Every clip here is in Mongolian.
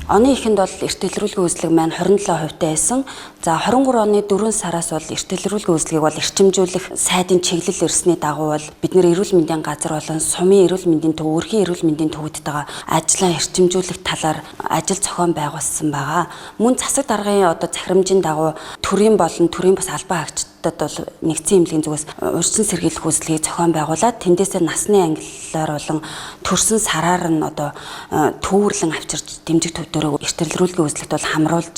Оны ихэнд бол эрт илрүүлгийн үзлэг маань 27% байсан. За 23 оны 4 сараас бол эрт илрүүлгийн үзлэгийг бол эрчимжүүлэх сайдын чиглэл ирсний дагуу бол бид нэр эрүүл мэндийн газар болон сумын эрүүл мэндийн төв, өрхийн эрүүл мэндийн төвөдтэйгээ ажлаа эрчимжүүлэх талаар ажил зохион байгуулсан байгаа. Мөн засаг даргын захирамжийн дагуу төрийн болон төрийн бас албан хаагчдад бол нэгдсэн эмнэлгийн зүгээс урьдчилан сэргийлэх үзлэгийг зохион байгуулад тэндээсээ насны ангиллаар болон төрсөн сараар нь төвөрлөн авчирч дэмжих төвдөрөө эрт илрүүлгийн үзлэгт бол хамруулж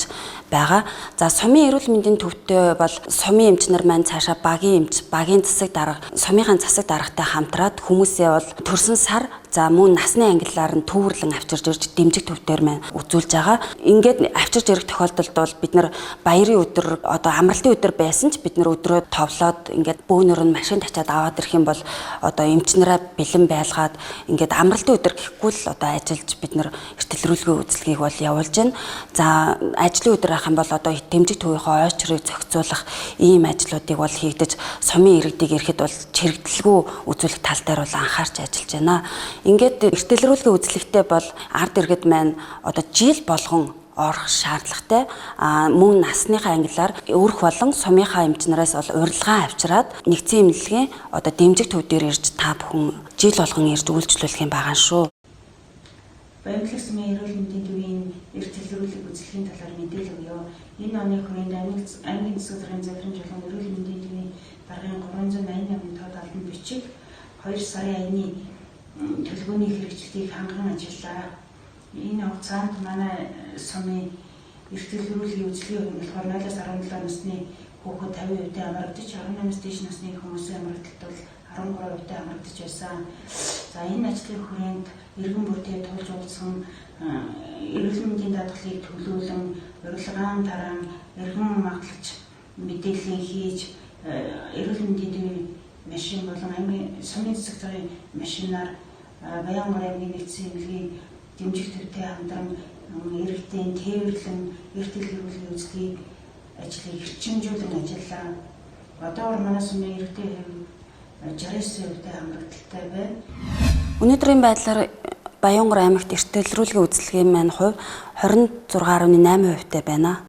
байгаа. За сумын эрүүл мэндийн төвтэй бол сумын эмч нар маань цаашаа багийн эмч, багийн засаг дарга, сумынхаа засаг даргатай хамтраад хүмүүсээ бол төрсөн сар за мөн насны ангиллаар нь төвөрлөн авчирч ирж дэмжих төвдөр маань үзүүлж байгаа. Ингээд авчирч ирэх тохиолдолд бол бид нар баярын өдөр амралтын өдөр байсан ч бид нар өдрөө товлоод ингээд бөөнөр нь машин тачаад аваад ирэх юм бол эмч нараа бэлэн байлгаад ингээд амралтын өдөр гэхгүй л ажиллаж бид нар эрт илрүүлгийн үзлэгийг бол явуулж байна. За ажлын өдөр ах юм бол дэмжих төвийнхөө ойчрыг зохицуулах ийм ажлуудыг бол хийгдэж сумын иргэдийг ирэхэд бол чирэгдэлгүй үзүүлэх тал дээр бол анхаарч ажиллаж байна. Ингээд эрт илрүүлгийн үзлэгтэй бол ард иргэд маань жил болгон орох шаардлагатай. Мөн насныхаа ангиллаар өрх болон сумынхаа эмч нараас бол урилгаан авчираад нэгдсэн эмнэлгийн дэмжих төв дээр ирж та бүхэн жил болгон ирж үйлчлүүлэх юм байгаа шүү. Баянглагч сумын эрүүл мэндийн төвийн эрт илрүүлэг үзлэгийн талаар мэдээлэл өгье. Энэ оны хүрээнд аймгийн засаг даргын захирамж болон эрүүл мэндийн төвийн даргын 388 тоод албан бичиг 2 сарын 1-ний төлөвлөгөөний хэрэгжлийг ханган ажиллаа. Энэ хугацаанд манай сумын эрт илрүүлгийн үзлэгийн болохоор 0-аас 17 насны хүүхэд 50% амрагдаж, 18-аас дээш насны хүмүүсийн амрагдалт бол 13% амрагдаж байсан. За энэ ажлын хүрээнд иргэн бүртээ тулж уулзсан эрүүл мэндийн даатгалыг төлөөлөн, урилгаан таран, иргэн магтлагч мэдээлэл хийж эрүүл мэндийн төвийн машин болон аймгийн сумын засаг даргын машинаар Баянгор аймгийн нэгдсэн эмнэлгийн дэмжих төвтэй хамтран иргэдийн тээвэрлэн эрт илрүүлгийн үзлэгийг ажлыг эрчимжүүлэн ажиллаа. Одоогор манай сумын иргэдийн 69% хамрагдaltaй байна. Өнөөдрийн байдлаар Баянгор аймагт эрт илрүүлгийн үзлэгийн маань хувь 26.8% байна.